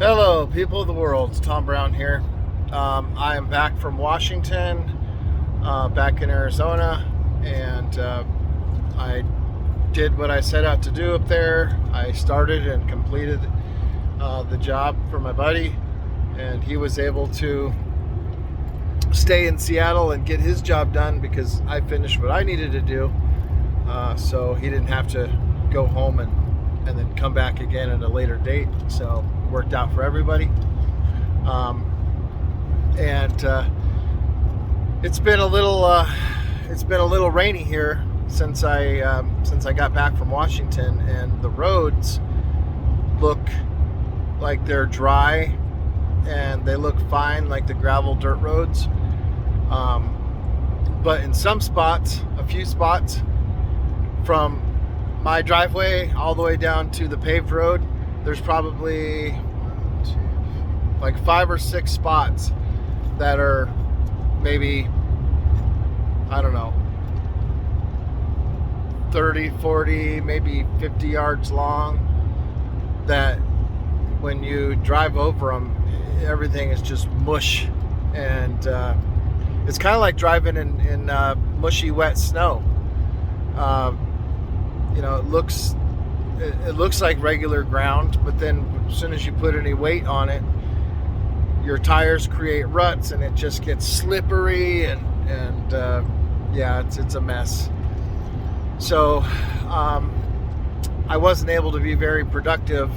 Hello, people of the world. It's Tom Brown here. I am back from Washington, back in Arizona, and I did what I set out to do up there. I started and completed the job for my buddy, and he was able to stay in Seattle and get his job done because I finished what I needed to do. So he didn't have to go home and then come back again at a later date. So it worked out for everybody. It's been a little rainy here since I got back from Washington, and the roads look like they're dry and they look fine, like the gravel dirt roads. But in some spots, a few spots from my driveway all the way down to the paved road, there's probably like 5 or 6 spots that are maybe, I don't know, 30, 40, maybe 50 yards long, that when you drive over them, everything is just mush. And it's kind of like driving in mushy, wet snow. It looks like regular ground, but then as soon as you put any weight on it, your tires create ruts and it just gets slippery and it's a mess. So I wasn't able to be very productive.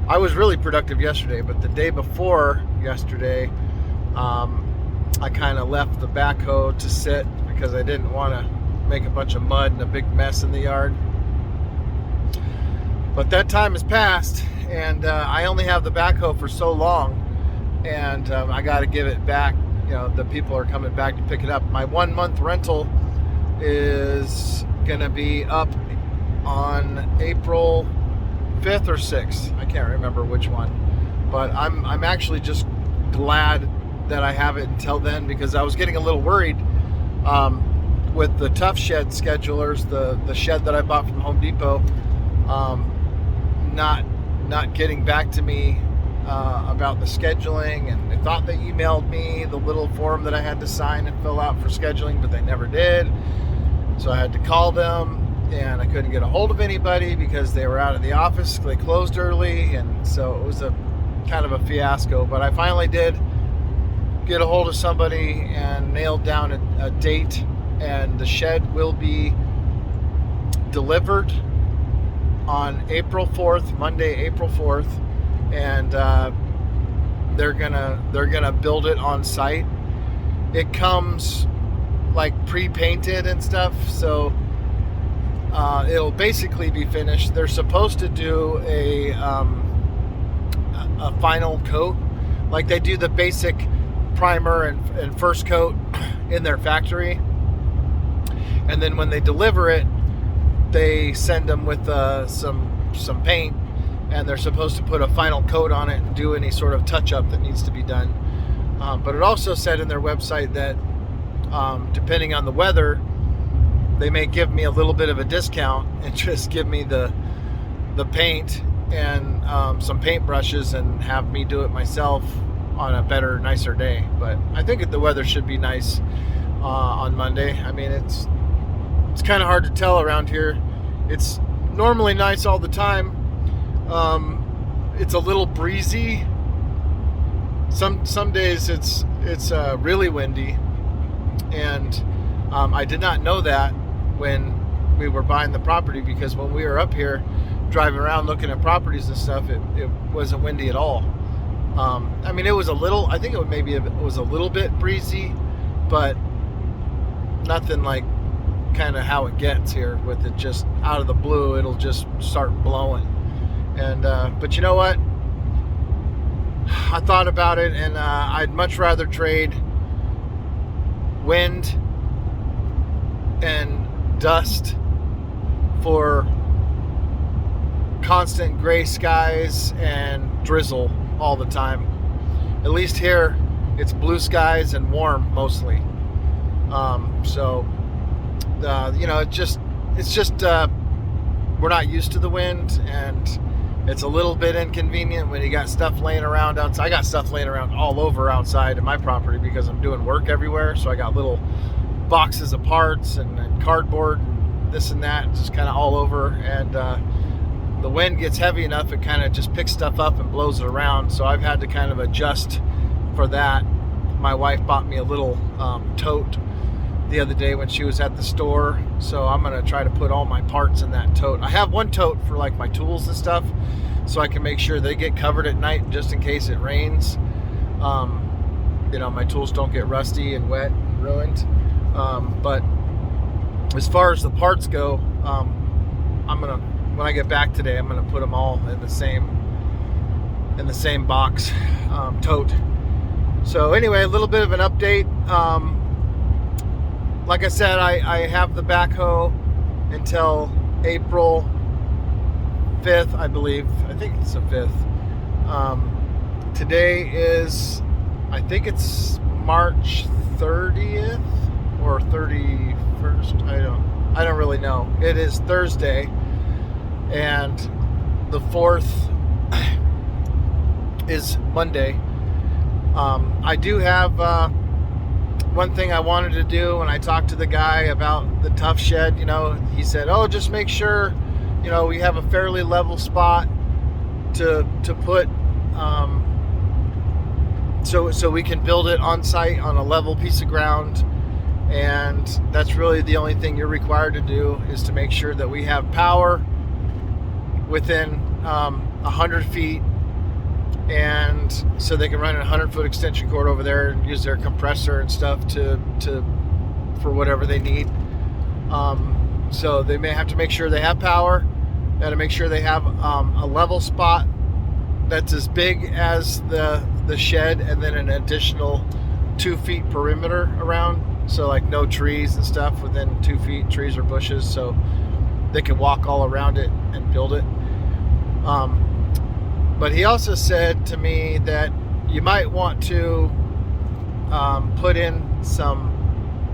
I was really productive yesterday, but the day before yesterday, I kind of left the backhoe to sit because I didn't want to make a bunch of mud and a big mess in the yard. But that time has passed, and I only have the backhoe for so long, and I got to give it back. The people are coming back to pick it up. My 1 month rental is going to be up on April 5th or 6th. I can't remember which one, but I'm actually just glad that I have it until then, because I was getting a little worried with the Tough Shed schedulers, the shed that I bought from Home Depot, not getting back to me about the scheduling, and they thought they emailed me the little form that I had to sign and fill out for scheduling, but they never did. So I had to call them, and I couldn't get a hold of anybody because they were out of the office. They closed early, and so it was a kind of a fiasco. But I finally did get a hold of somebody and nailed down a date, and the shed will be delivered on April 4th, Monday, April 4th, and they're gonna build it on site. It comes like pre-painted and stuff, so it'll basically be finished. They're supposed to do a final coat, like they do the basic primer and first coat in their factory, and then when they deliver it, they send them with some paint, and they're supposed to put a final coat on it and do any sort of touch-up that needs to be done. But it also said in their website that depending on the weather, they may give me a little bit of a discount and just give me the paint and some paint brushes and have me do it myself on a better, nicer day. But I think the weather should be nice on Monday. I mean, it's kind of hard to tell around here. It's normally nice all the time. It's a little breezy. Some days it's really windy, and I did not know that when we were buying the property, because when we were up here driving around looking at properties and stuff, it wasn't windy at all. I mean, it was a little. I think it was a little bit breezy, but nothing like kind of how it gets here, with it just out of the blue, it'll just start blowing. And but you know what, I thought about it, and I'd much rather trade wind and dust for constant gray skies and drizzle all the time. At least here it's blue skies and warm mostly. It's just we're not used to the wind, and It's a little bit inconvenient when you got stuff laying around outside. I got stuff laying around all over outside in my property because I'm doing work everywhere. So I got little boxes of parts and cardboard and this and that just kind of all over. And the wind gets heavy enough, it kind of just picks stuff up and blows it around. So I've had to kind of adjust for that. My wife bought me a little tote the other day when she was at the store, so I'm gonna try to put all my parts in that tote. I have one tote for like my tools and stuff, so I can make sure they get covered at night just in case it rains. You know, my tools don't get rusty and wet and ruined. But as far as the parts go, I'm gonna, when I get back today, I'm gonna put them all in the same box, tote. So anyway, a little bit of an update. Like I said, I have the backhoe until April 5th, I believe. I think it's the 5th. Today is, I think it's March 30th or 31st. I don't really know. It is Thursday, and the 4th is Monday. I do have one thing I wanted to do when I talked to the guy about the tough shed. You know, he said, oh, just make sure, you know, we have a fairly level spot to put, so we can build it on site on a level piece of ground. And that's really the only thing you're required to do, is to make sure that we have power within 100 feet, and so they can run a 100-foot extension cord over there and use their compressor and stuff for whatever they need. So they may have to make sure they have power. Got to make sure they have a level spot that's as big as the shed, and then an additional 2 feet perimeter around. So like no trees and stuff within 2 feet, trees or bushes, so they can walk all around it and build it. But he also said to me that you might want to put in some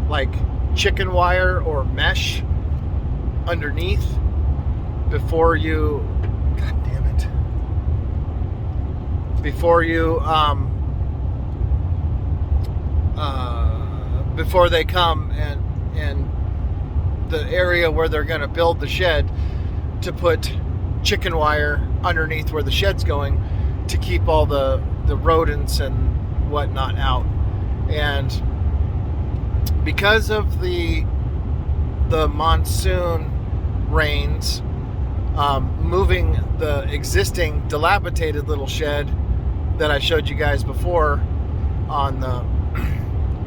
like chicken wire or mesh underneath before you, God damn it, before you before they come and the area where they're going to build the shed, to put chicken wire underneath where the shed's going to keep all the rodents and whatnot out. And because of the monsoon rains, moving the existing dilapidated little shed that I showed you guys before on the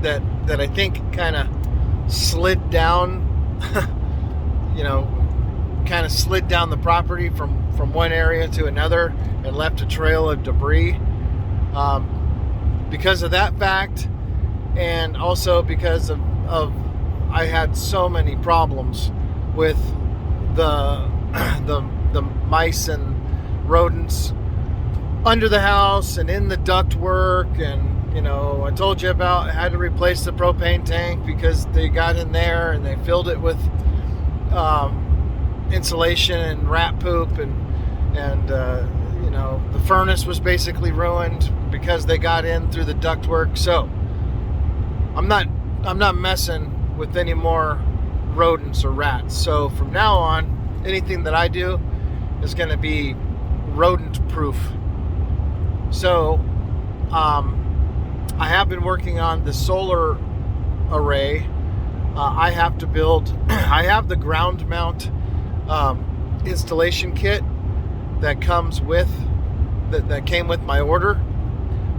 that I think kind of slid down you know, kind of slid down the property from one area to another and left a trail of debris. Because of that fact, and also because of I had so many problems with the mice and rodents under the house and in the ductwork. And you know, I told you about, I had to replace the propane tank because they got in there and they filled it with insulation and rat poop, and you know, the furnace was basically ruined because they got in through the ductwork. So I'm not messing with any more rodents or rats. So from now on, anything that I do is going to be rodent proof. So I have been working on the solar array. I have to build, I have the ground mount installation kit that comes with, that came with my order.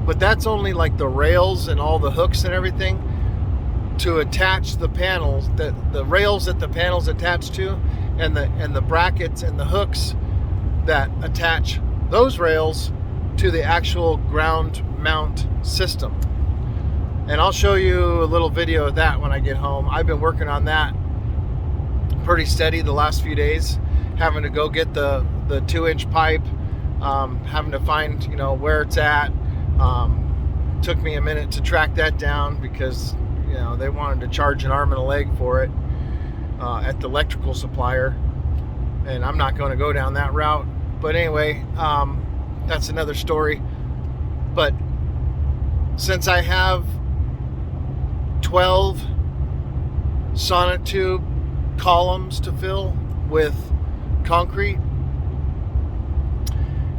But that's only like the rails and all the hooks and everything to attach the panels, that the rails that the panels attach to, and the brackets and the hooks that attach those rails to the actual ground mount system. And I'll show you a little video of that when I get home. I've been working on that pretty steady the last few days, having to go get the 2-inch pipe, having to find, you know, where it's at. Took me a minute to track that down because, you know, they wanted to charge an arm and a leg for it at the electrical supplier, and I'm not going to go down that route. But anyway, that's another story. But since I have 12 sonotube columns to fill with concrete,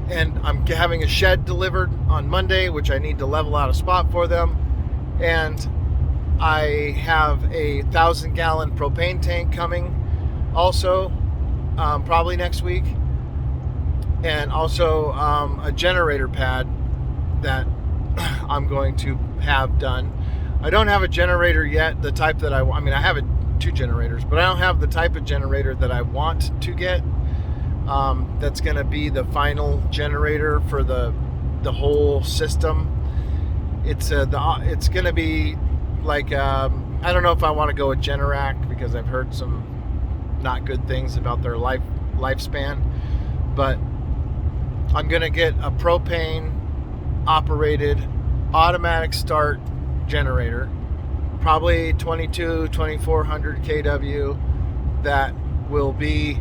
and I'm having a shed delivered on Monday, which I need to level out a spot for them, and I have a 1,000-gallon propane tank coming also, probably next week, and also a generator pad that I'm going to have done. I don't have a generator yet, the type that I mean, I have 2 generators, but I don't have the type of generator that I want to get. That's going to be the final generator for the whole system. It's going to be like, I don't know if I want to go with Generac, because I've heard some not good things about their lifespan, but I'm going to get a propane operated automatic start generator, probably 2400 kW, that will be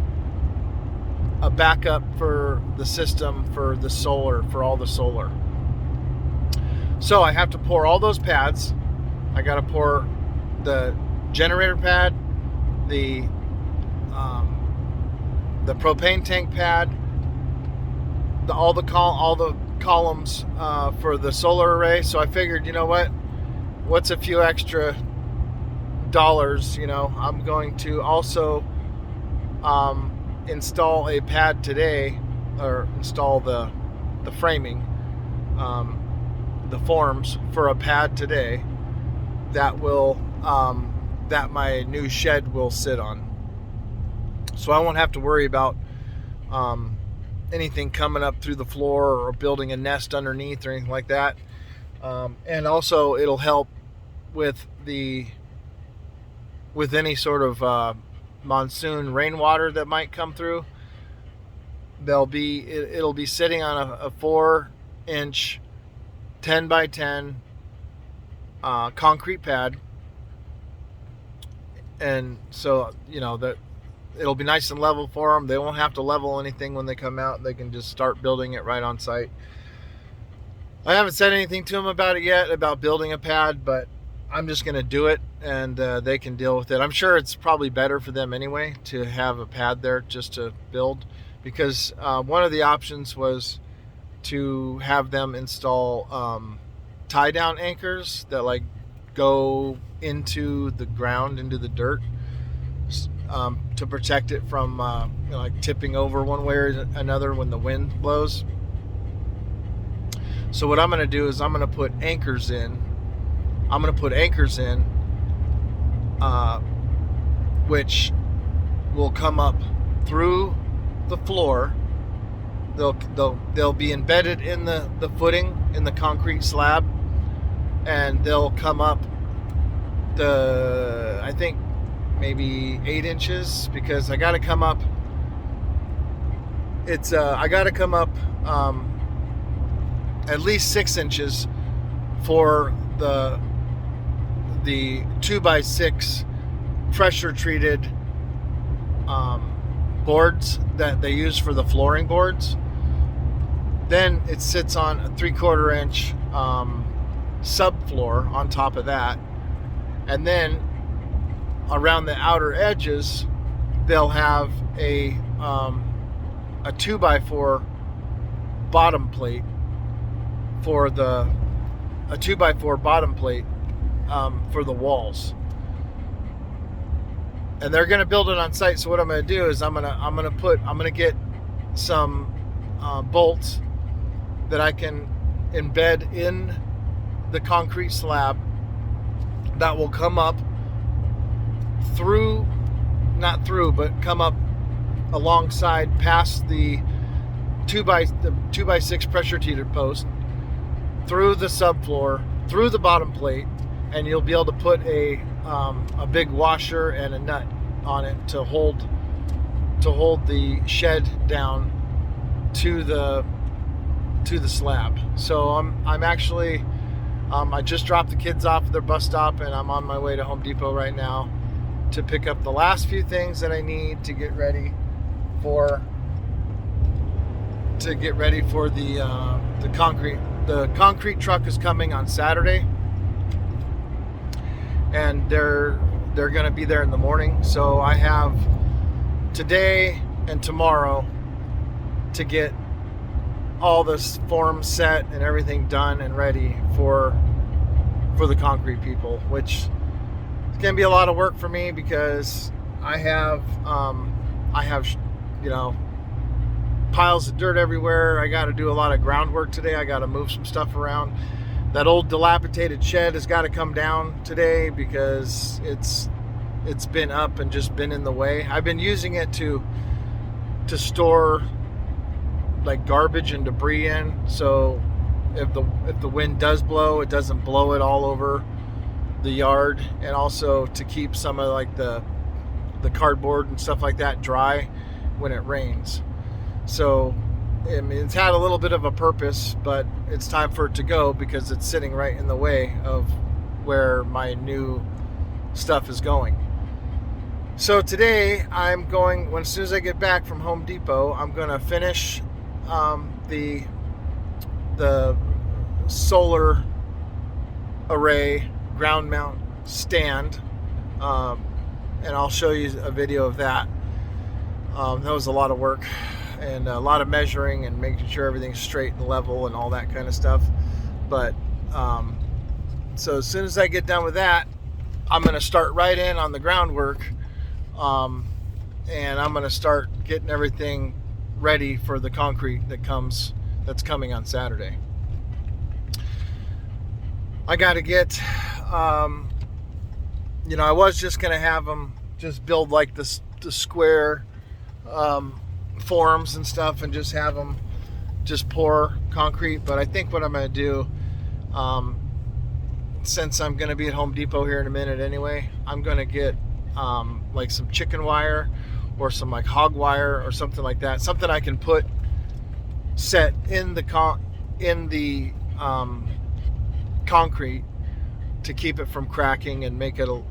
a backup for the system for the solar, for all the solar. So I have to pour all those pads. I got to pour the generator pad, the propane tank pad, all the columns for the solar array. So I figured, you know what's a few extra dollars? I'm going to also install a pad today, or install the framing, the forms for a pad today that will that my new shed will sit on. So I won't have to worry about anything coming up through the floor or building a nest underneath or anything like that. And also it'll help with any sort of monsoon rainwater that might come through. It'll be sitting on a 4-inch 10 by 10 concrete pad, and so that it'll be nice and level for them. They won't have to level anything when they come out. They can just start building it right on site. I haven't said anything to them about it yet, about building a pad, but I'm just going to do it, and they can deal with it. I'm sure it's probably better for them anyway to have a pad there just to build, because one of the options was to have them install tie-down anchors that go into the ground, into the dirt, to protect it from tipping over one way or another when the wind blows. So what I'm going to do is I'm going to put anchors in. Which will come up through the floor. They'll be embedded in the footing, in the concrete slab, and they'll come up I think maybe 8 inches, because I got to come up. I got to come up at least 6 inches for the 2x6 pressure treated boards that they use for the flooring boards. Then it sits on a 3/4 inch subfloor on top of that, and then around the outer edges they'll have a 2x4 bottom plate for the for the walls, and they're going to build it on site. So what I'm going to do is I'm going to get some bolts that I can embed in the concrete slab that will come up come up alongside, past the 2x6 pressure treated post, through the subfloor, through the bottom plate, and you'll be able to put a big washer and a nut on it to hold the shed down to the slab. So I'm actually I just dropped the kids off at their bus stop, and I'm on my way to Home Depot right now to pick up the last few things that I need to get ready for to get ready for the concrete. The concrete truck is coming on Saturday, and they're going to be there in the morning. So I have today and tomorrow to get all this forms set and everything done and ready for the concrete people, which is going to be a lot of work for me because I have you know, piles of dirt everywhere. I got to do a lot of groundwork today. I got to move some stuff around. That old dilapidated shed has got to come down today because it's been up and just been in the way. I've been using it to store like garbage and debris in, so if the wind does blow, it doesn't blow it all over the yard, and also to keep some of like the cardboard and stuff like that dry when it rains. So I mean, it's had a little bit of a purpose, but it's time for it to go because it's sitting right in the way of where my new stuff is going. So today I'm going, as soon as I get back from Home Depot, I'm going to finish the solar array ground mount stand, and I'll show you a video of that. That was a lot of work and a lot of measuring and making sure everything's straight and level and all that kind of stuff. But so as soon as I get done with that, I'm going to start right in on the groundwork, and I'm going to start getting everything ready for the concrete that's coming on Saturday. I got to get, you know, I was just going to have them just build like the square forms and stuff and just have them just pour concrete. But I think what I'm going to do, since I'm going to be at Home Depot here in a minute anyway, I'm going to get like some chicken wire or some like hog wire or something like that, something I can put set in the concrete to keep it from cracking and make it a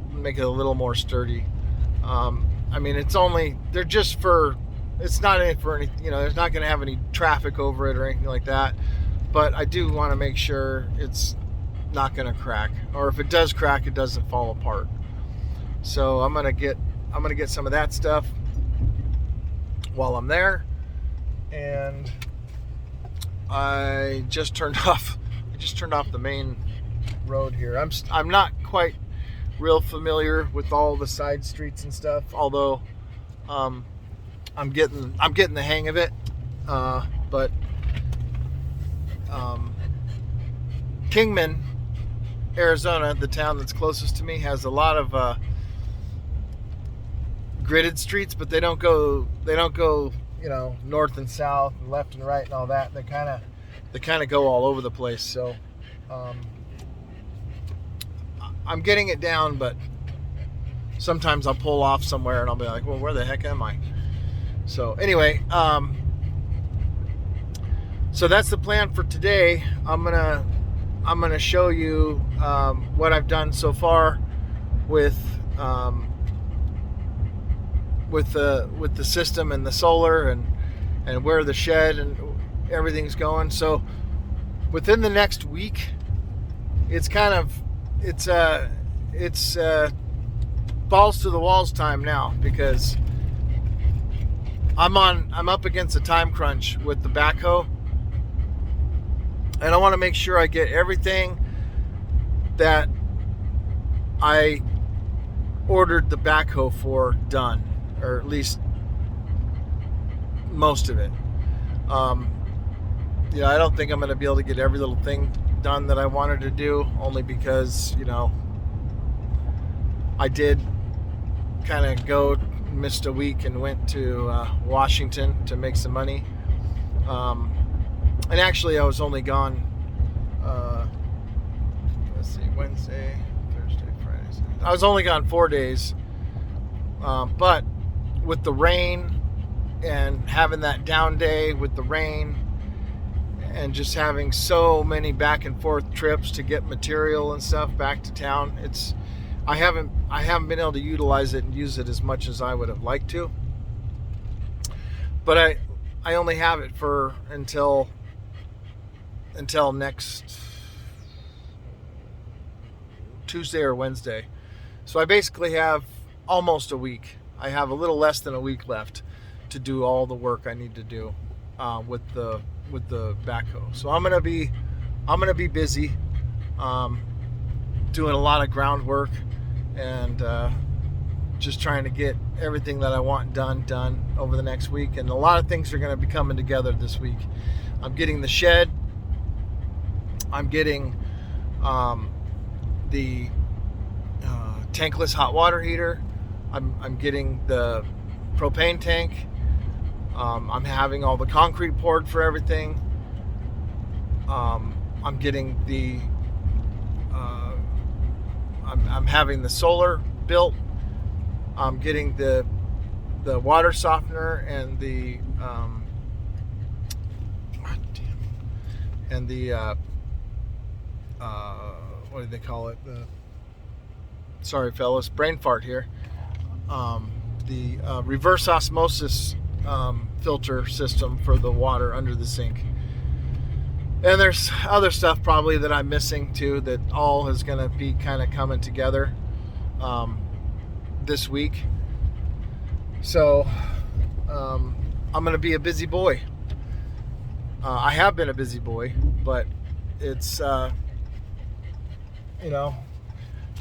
little more sturdy. I mean, it's not any for any, you know, there's not going to have any traffic over it or anything like that, but I do want to make sure it's not going to crack, or if it does crack, it doesn't fall apart. So I'm going to get some of that stuff while I'm there. And I just turned off the main road here. I'm not quite real familiar with all the side streets and stuff, although I'm getting the hang of it. But Kingman, Arizona, the town that's closest to me, has a lot of gridded streets, but they don't go, you know, north and south and left and right and all that. They kind of go all over the place. So I'm getting it down, but sometimes I'll pull off somewhere and I'll be like, well, where the heck am I? So anyway, so that's the plan for today. I'm gonna show you what I've done so far with the system and the solar and where the shed and everything's going. So within the next week, it's balls to the walls time now, because I'm up against a time crunch with the backhoe, and I want to make sure I get everything that I ordered the backhoe for done, or at least most of it. You know, I don't think I'm going to be able to get every little thing done that I wanted to do, only because, you know, I did kind of missed a week and went to Washington to make some money. And actually I was only gone, let's see, Wednesday, Thursday, Friday, Saturday. I was only gone 4 days, but with the rain and having that down day with the rain and just having so many back and forth trips to get material and stuff back to town, I haven't been able to utilize it and use it as much as I would have liked to. But I only have it for until next Tuesday or Wednesday. So I basically have almost a week. I have a little less than a week left to do all the work I need to do with the backhoe. So I'm gonna be busy doing a lot of groundwork and just trying to get everything that I want done over the next week. And a lot of things are going to be coming together this week. I'm getting the shed. I'm getting the tankless hot water heater. I'm getting the propane tank. I'm having all the concrete poured for everything. I'm getting the I'm having the solar built. I'm getting the water softener and the what do they call it? Sorry, fellas, brain fart here. The reverse osmosis filter system for the water under the sink. And there's other stuff probably that I'm missing too, that all is going to be kind of coming together this week. So I'm going to be a busy boy. I have been a busy boy, but it's,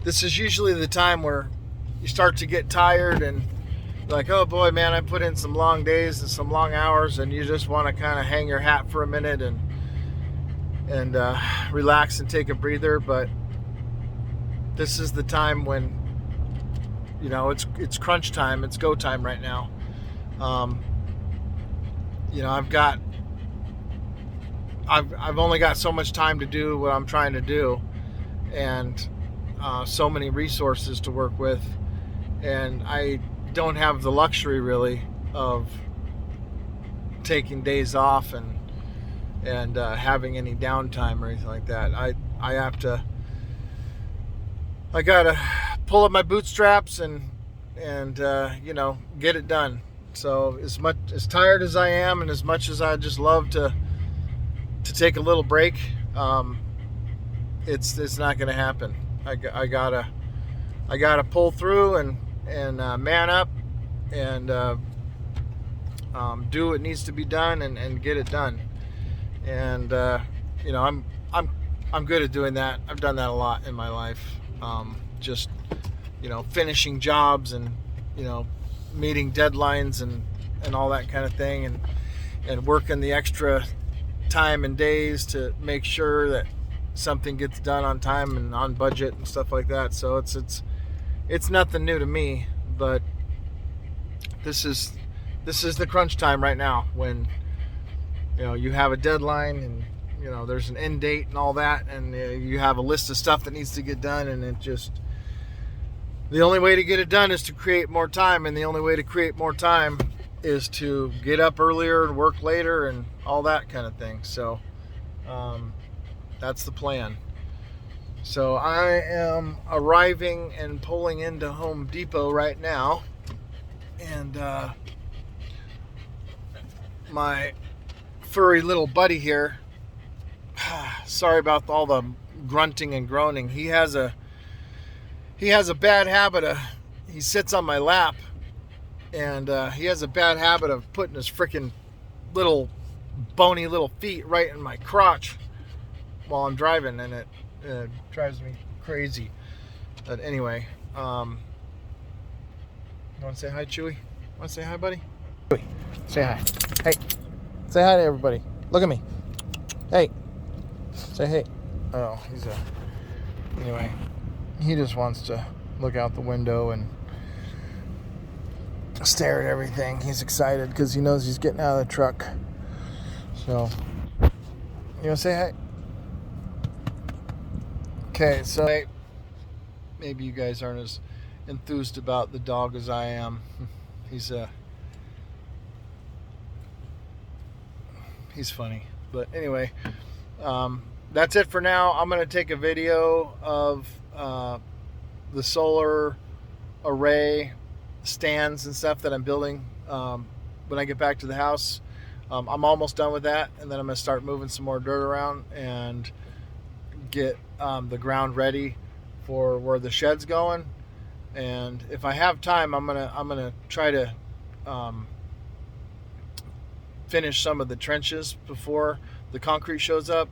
this is usually the time where you start to get tired and like, oh boy, man, I put in some long days and some long hours, and you just want to kind of hang your hat for a minute and relax and take a breather. But this is the time when, it's crunch time. It's go time right now. I've only got so much time to do what I'm trying to do, and so many resources to work with, and I don't have the luxury really of taking days off and having any downtime or anything like that. I gotta pull up my bootstraps and get it done. So as tired as I am, and as much as I just love to take a little break, it's not gonna happen. I gotta pull through and man up and do what needs to be done and get it done. And I'm good at doing that. I've done that a lot in my life. Just finishing jobs and meeting deadlines and all that kind of thing, and working the extra time and days to make sure that something gets done on time and on budget and stuff like that. So it's nothing new to me, but this is the crunch time right now when you have a deadline and there's an end date and all that, and you have a list of stuff that needs to get done, and the only way to get it done is to create more time, and the only way to create more time is to get up earlier and work later and all that kind of thing. So that's the plan. So I am arriving and pulling into Home Depot right now, and my furry little buddy here, sorry about all the grunting and groaning. He has a bad habit of, he sits on my lap, and he has a bad habit of putting his freaking little bony little feet right in my crotch while I'm driving, and it drives me crazy. But anyway, you want to say hi, Chewy? Want to say hi, buddy? Chewy, say hi. Hey, say hi to everybody. Look at me. Hey, say hey. Oh, anyway, he just wants to look out the window and stare at everything. He's excited because he knows he's getting out of the truck. So, you want to say hi? Okay, so maybe you guys aren't as enthused about the dog as I am. He's funny. But anyway, that's it for now. I'm going to take a video of the solar array stands and stuff that I'm building when I get back to the house. I'm almost done with that, and then I'm going to start moving some more dirt around and get the ground ready for where the shed's going. And if I have time, I'm gonna try to finish some of the trenches before the concrete shows up,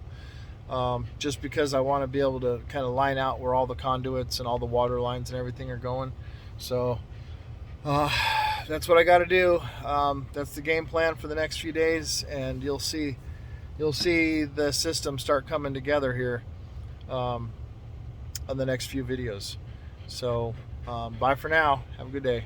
just because I want to be able to kind of line out where all the conduits and all the water lines and everything are going. So that's what I got to do. That's the game plan for the next few days, and you'll see the system start coming together here on the next few videos. So bye for now. Have a good day.